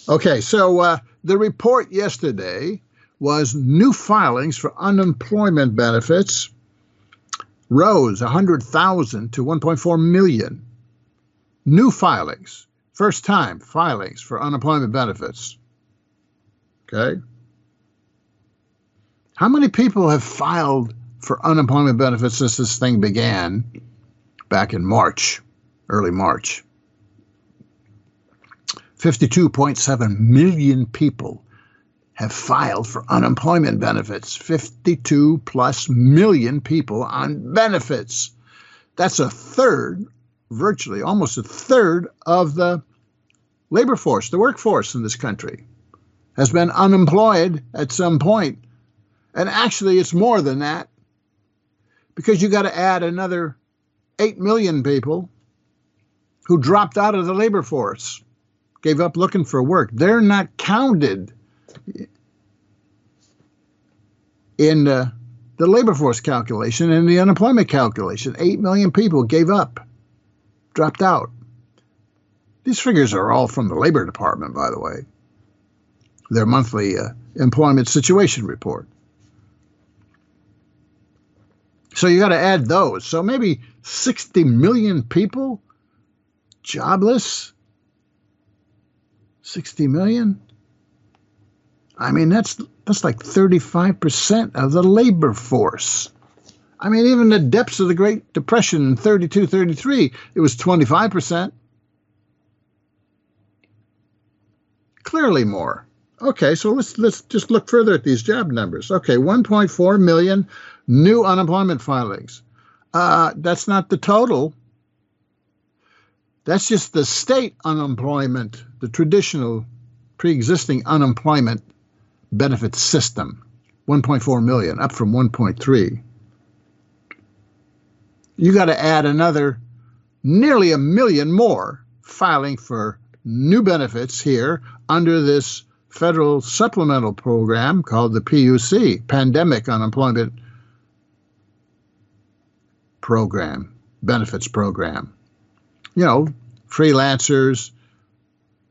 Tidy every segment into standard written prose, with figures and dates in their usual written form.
Okay, so the report yesterday was new filings for unemployment benefits rose 100,000 to 1.4 million. New filings, first time filings for unemployment benefits. Okay. How many people have filed for unemployment benefits since this thing began back in March, early March? 52.7 million people have filed for unemployment benefits. 52 plus million people on benefits. That's a third, virtually almost a third of the labor force, the workforce in this country has been unemployed at some point. And actually, it's more than that, because you got to add another 8 million people who dropped out of the labor force, gave up looking for work. They're not counted in the labor force calculation and the unemployment calculation. 8 million people gave up, dropped out. These figures are all from the Labor Department, by the way, their monthly employment situation report. So you got to add those. So maybe 60 million people jobless. 60 million? I mean, that's like 35% of the labor force. I mean, even the depths of the Great Depression in 32, 33, it was 25%. Clearly more. Okay, so let's just look further at these job numbers. Okay, 1.4 million new unemployment filings. That's not the total. That's just the state unemployment, the traditional pre-existing unemployment benefit system. 1.4 million, up from 1.3. You got to add another nearly a million more filing for new benefits here under this federal supplemental program called the PUC, Pandemic Unemployment Program, Benefits Program. You know, freelancers,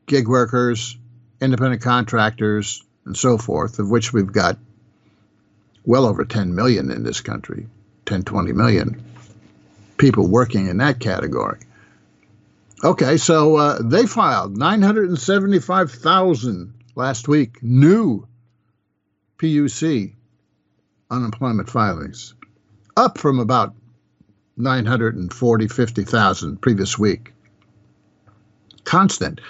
gig workers, independent contractors, and so forth, of which we've got well over 10 million in this country, 10, 20 million people working in that category. Okay, so they filed 975,000 last week, new PUC unemployment filings, up from about 50,000 previous week. Constant.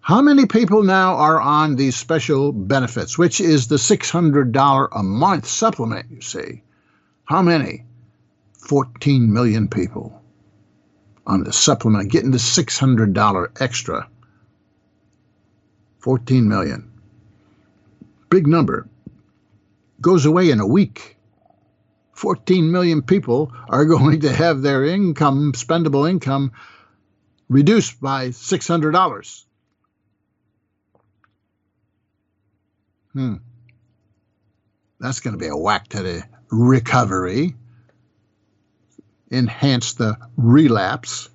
How many people now are on these special benefits, which is the $600 a month supplement, you see? How many? 14 million people on the supplement, getting the $600 extra. 14 million. Big number. Goes away in a week. 14 million people are going to have their income, spendable income, reduced by $600. That's going to be a whack to the recovery. Enhance the relapse.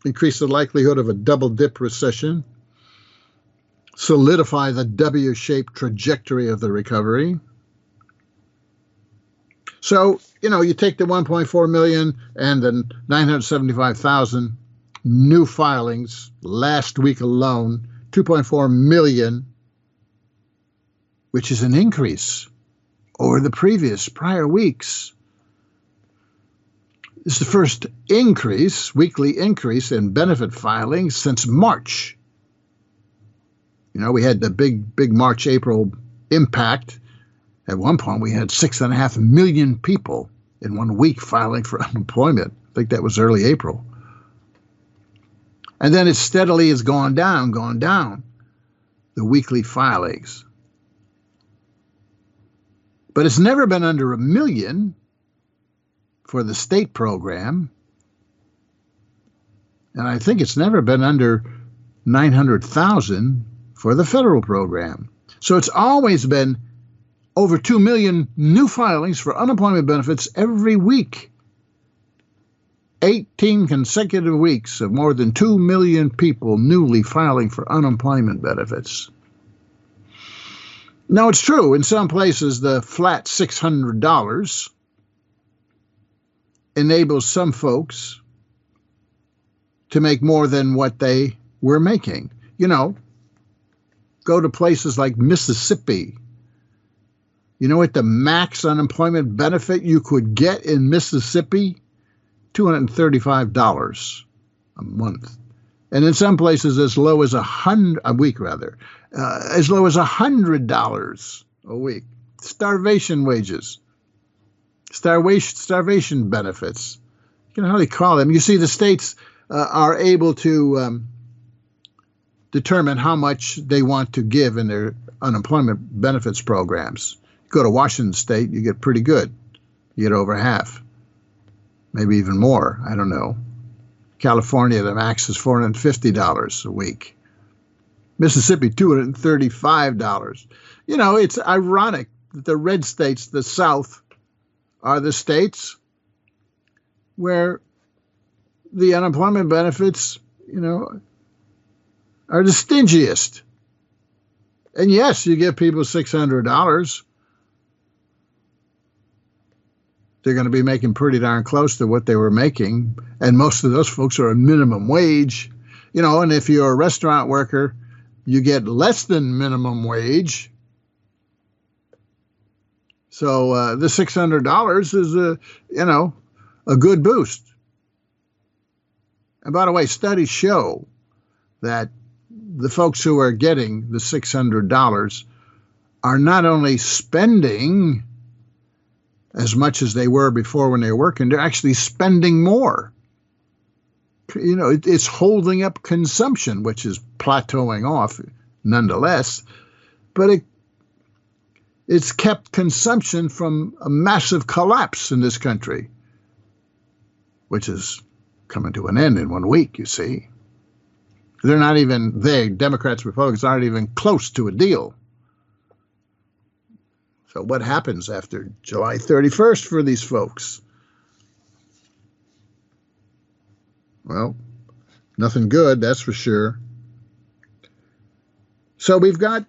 Increase the likelihood of a double-dip recession. Solidify the W-shaped trajectory of the recovery. So, you know, you take the 1.4 million and the 975,000 new filings last week alone, 2.4 million, which is an increase over the prior weeks. This is the first weekly increase in benefit filings since March. You know, we had the big March, April impact. At one point, we had 6.5 million people in 1 week filing for unemployment. I think that was early April. And then it steadily has gone down, the weekly filings. But it's never been under 1 million for the state program. And I think it's never been under 900,000 for the federal program. So it's always been over 2 million new filings for unemployment benefits every week. 18 consecutive weeks of more than 2 million people newly filing for unemployment benefits. Now, it's true, in some places, the flat $600 enables some folks to make more than what they were making. You know, go to places like Mississippi. You know what the max unemployment benefit you could get in Mississippi? $235 a month. And in some places as low as a week, as low as $100 a week. Starvation wages, starvation benefits. You can hardly call them. You see, the states are able to determine how much they want to give in their unemployment benefits programs. You go to Washington State, you get pretty good. You get over half, maybe even more. I don't know. California, the max is $450 a week. Mississippi, $235. You know, it's ironic that the red states, the South, are the states where the unemployment benefits, you know, are the stingiest. And yes, you give people $600. They're going to be making pretty darn close to what they were making. And most of those folks are a minimum wage. You know, and if you're a restaurant worker, you get less than minimum wage. So the $600 is a good boost. And by the way, studies show that the folks who are getting the $600 are not only spending as much as they were before when they were working, they're actually spending more. You know, it's holding up consumption, which is plateauing off nonetheless, but it's kept consumption from a massive collapse in this country, which is coming to an end in 1 week, you see. They're not even, Democrats, Republicans, aren't even close to a deal. So what happens after July 31st for these folks? Well, nothing good, that's for sure. So we've got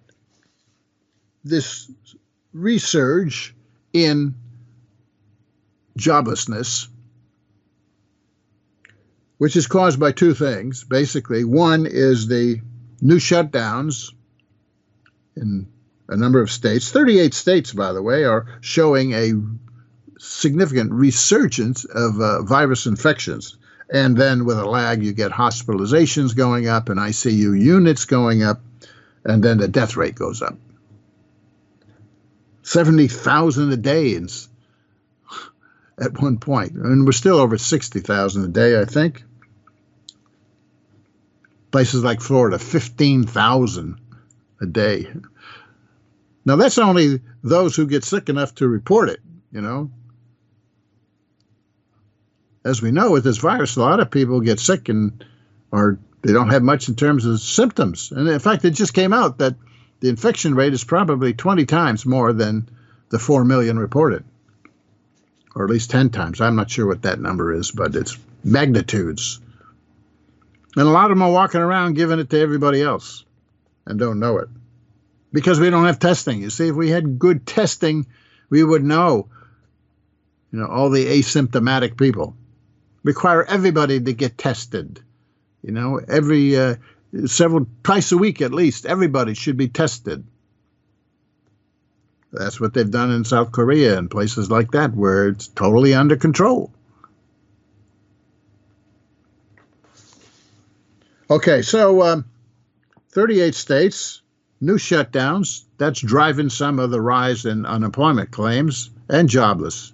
this resurge in joblessness, which is caused by two things. Basically, one is the new shutdowns in a number of states. 38 states, by the way, are showing a significant resurgence of virus infections. And then with a lag, you get hospitalizations going up and ICU units going up, and then the death rate goes up. 70,000 a day at one point. And we're still over 60,000 a day, I think. Places like Florida, 15,000 a day. Now, that's only those who get sick enough to report it, you know. As we know, with this virus, a lot of people get sick or they don't have much in terms of symptoms. And in fact, it just came out that the infection rate is probably 20 times more than the 4 million reported, or at least 10 times. I'm not sure what that number is, but it's magnitudes. And a lot of them are walking around giving it to everybody else and don't know it because we don't have testing. You see, if we had good testing, we would know, you know, all the asymptomatic people. Require everybody to get tested. You know, twice a week at least, everybody should be tested. That's what they've done in South Korea and places like that where it's totally under control. Okay, so 38 states, new shutdowns. That's driving some of the rise in unemployment claims and jobless.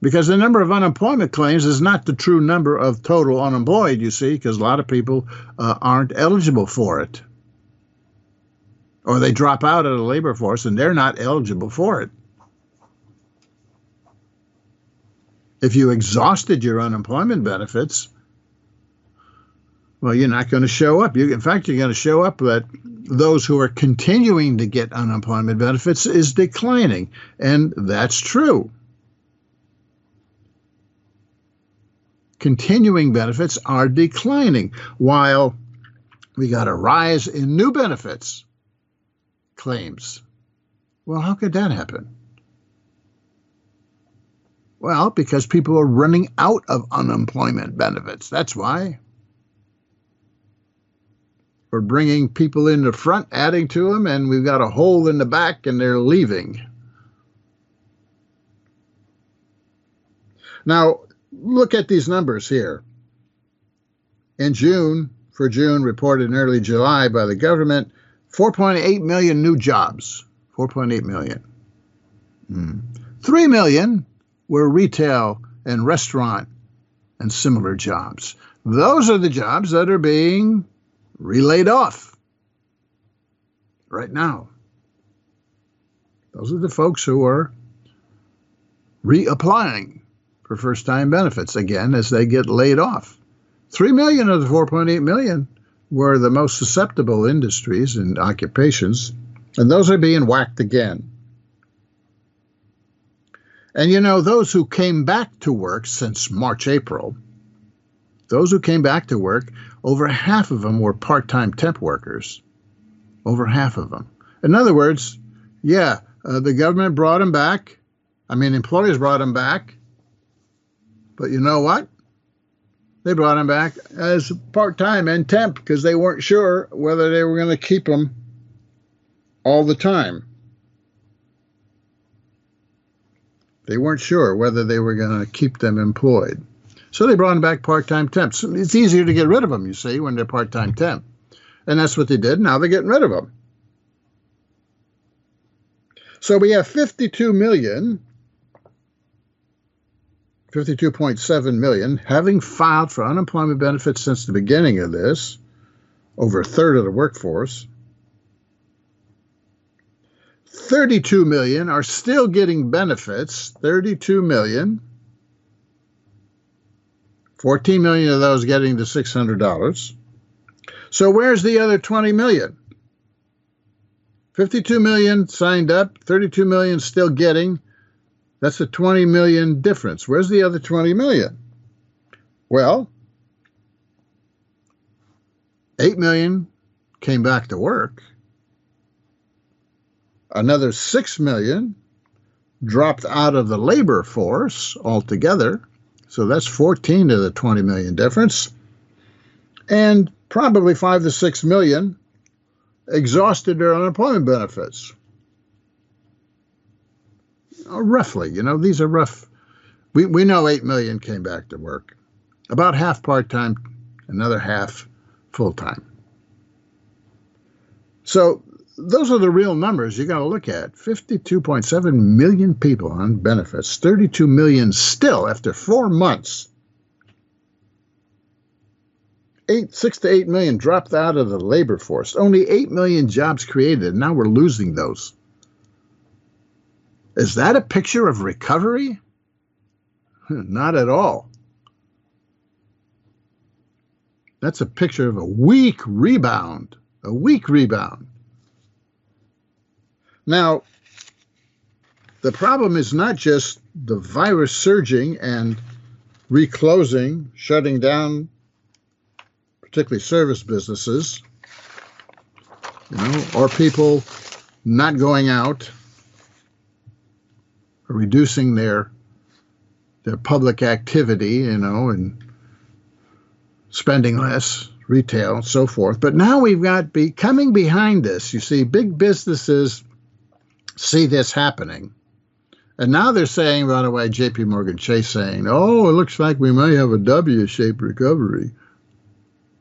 Because the number of unemployment claims is not the true number of total unemployed, you see, because a lot of people aren't eligible for it. Or they drop out of the labor force and they're not eligible for it. If you exhausted your unemployment benefits, well, you're not going to show up. In fact, you're going to show up that those who are continuing to get unemployment benefits is declining. And that's true. continuing benefits are declining, while we got a rise in new benefits claims. Well, how could that happen? Well, because people are running out of unemployment benefits. That's why. We're bringing people in the front, adding to them, and we've got a hole in the back, and they're leaving. Now, look at these numbers here. In June, for June, reported in early July by the government, 4.8 million new jobs. 4.8 million. 3 million were retail and restaurant and similar jobs. Those are the jobs that are being laid off right now. Those are the folks who are reapplying for first-time benefits again as they get laid off. 3 million of the 4.8 million were the most susceptible industries and occupations, and those are being whacked again. And you know, those who came back to work since March, April, those who came back to work, over half of them were part-time temp workers. Over half of them. In other words, the government brought them back. Employers brought them back. But you know what? They brought them back as part-time and temp because they weren't sure whether they were going to keep them all the time. They weren't sure whether they were going to keep them employed. So they brought them back part-time temps. It's easier to get rid of them, you see, when they're part-time temp. And that's what they did. Now they're getting rid of them. So we have 52.7 million having filed for unemployment benefits since the beginning of this, over a third of the workforce. 32 million are still getting benefits, 32 million. 14 million of those getting the $600. So where's the other 20 million? 52 million signed up, 32 million still getting. That's a 20 million difference. Where's the other 20 million? Well, 8 million came back to work. Another 6 million dropped out of the labor force altogether. So that's 14 of the 20 million difference. And probably 5 to 6 million exhausted their unemployment benefits. Roughly, these are rough. We know 8 million came back to work. About half part-time, another half full-time. So those are the real numbers you got to look at. 52.7 million people on benefits, 32 million still after 4 months. 6 to 8 million dropped out of the labor force. Only 8 million jobs created, and now we're losing those. Is that a picture of recovery? Not at all. That's a picture of a weak rebound. A weak rebound. Now, the problem is not just the virus surging and reclosing, shutting down, particularly service businesses, or people not going out, or reducing their public activity, and spending less, retail, and so forth. But now we've got coming behind this. You see, big businesses see this happening. And now they're saying, by the way, J.P. Morgan Chase saying, it looks like we may have a W-shaped recovery.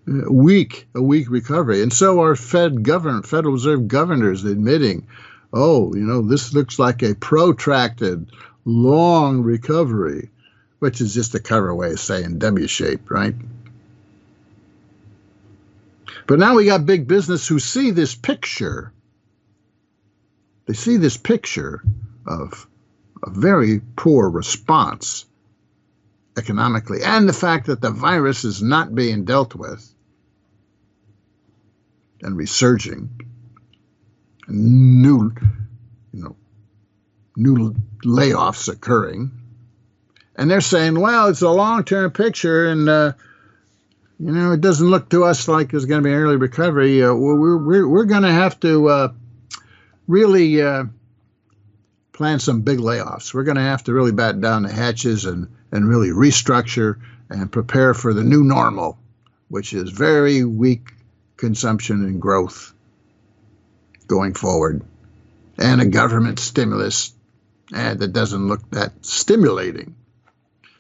A weak recovery. And so are Federal Reserve governors admitting, this looks like a protracted, long recovery, which is just a cover way of saying W-shaped, right? But now we got big business who see this picture. They see this picture of a very poor response economically, and the fact that the virus is not being dealt with and resurging, and new layoffs occurring, And they're saying, well, it's a long-term picture, and it doesn't look to us like there's going to be an early recovery. We're going to have to really plan some big layoffs. We're going to have to really batten down the hatches and really restructure and prepare for the new normal, which is very weak consumption and growth going forward, and a government stimulus that doesn't look that stimulating.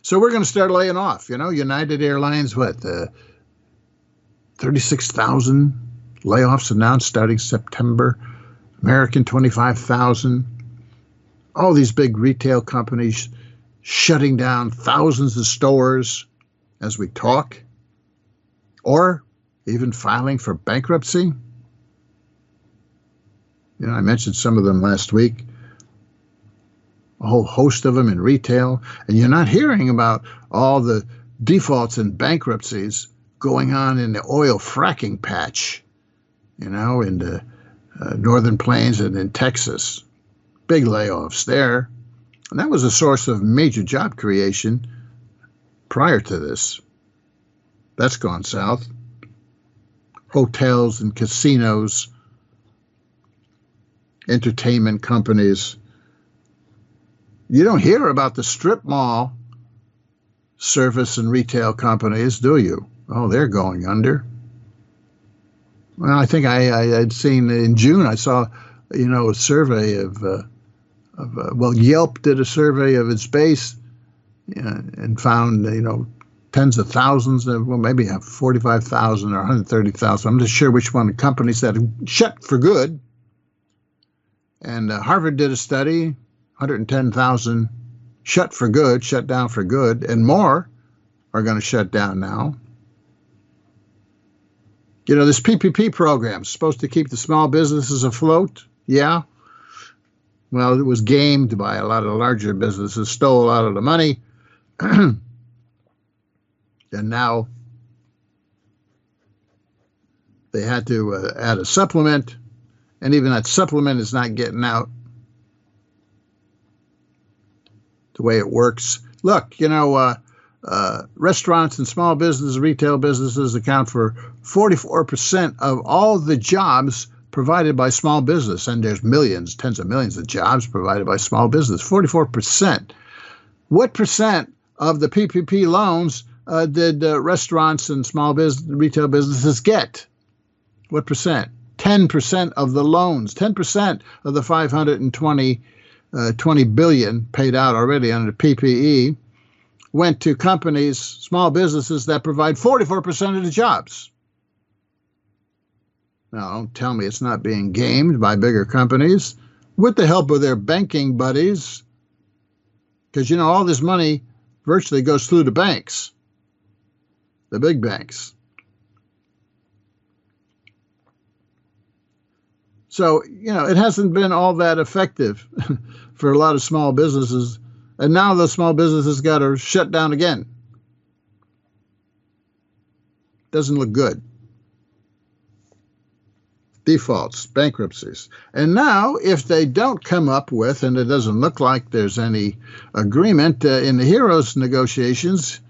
So we're going to start laying off. United Airlines, 36,000 layoffs announced starting September. American, 25,000. All these big retail companies shutting down thousands of stores as we talk, or even filing for bankruptcy. I mentioned some of them last week, a whole host of them in retail, and you're not hearing about all the defaults and bankruptcies going on in the oil fracking patch, in the Northern Plains and in Texas. Big layoffs there. And that was a source of major job creation prior to this. That's gone south. Hotels and casinos, entertainment companies. You don't hear about the strip mall service and retail companies, do you? Oh, they're going under. Well, I think I'd seen in June, I saw, a survey of Yelp did a survey of its base and found, tens of thousands, maybe 45,000 or 130,000. I'm not sure which one, the companies that have shut for good. And Harvard did a study, 110,000 shut for good, shut down for good, and more are going to shut down now. This PPP program is supposed to keep the small businesses afloat. Yeah. Well, it was gamed by a lot of larger businesses, stole a lot of the money. And now they had to add a supplement. And even that supplement is not getting out the way it works. Look, restaurants and small businesses, retail businesses account for 44% of all the jobs provided by small business. And there's millions, tens of millions of jobs provided by small business, 44%. What percent of the PPP loans did restaurants and small retail businesses get? What percent? 10% of the loans, 10% of the 520 billion paid out already under PPE went to companies, small businesses that provide 44% of the jobs. Now, don't tell me it's not being gamed by bigger companies with the help of their banking buddies, because, all this money virtually goes through the banks, the big banks. So, it hasn't been all that effective for a lot of small businesses. And now the small businesses got to shut down again. Doesn't look good. Defaults, bankruptcies. And now, if they don't come up with, and it doesn't look like there's any agreement in the HEROES negotiations,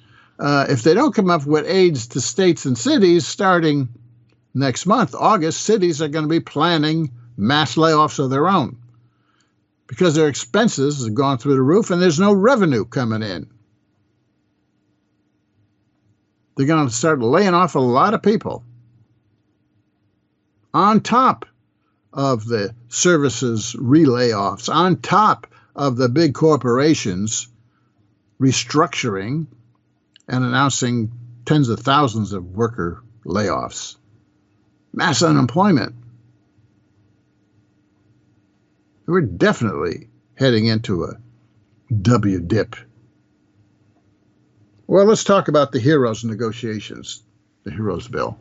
if they don't come up with aids to states and cities starting next month, August, cities are going to be planning mass layoffs of their own because their expenses have gone through the roof and there's no revenue coming in. They're going to start laying off a lot of people on top of the services relayoffs, on top of the big corporations restructuring and announcing tens of thousands of worker layoffs. Mass unemployment. We're definitely heading into a W dip. Well, let's talk about the HEROES negotiations, the HEROES bill.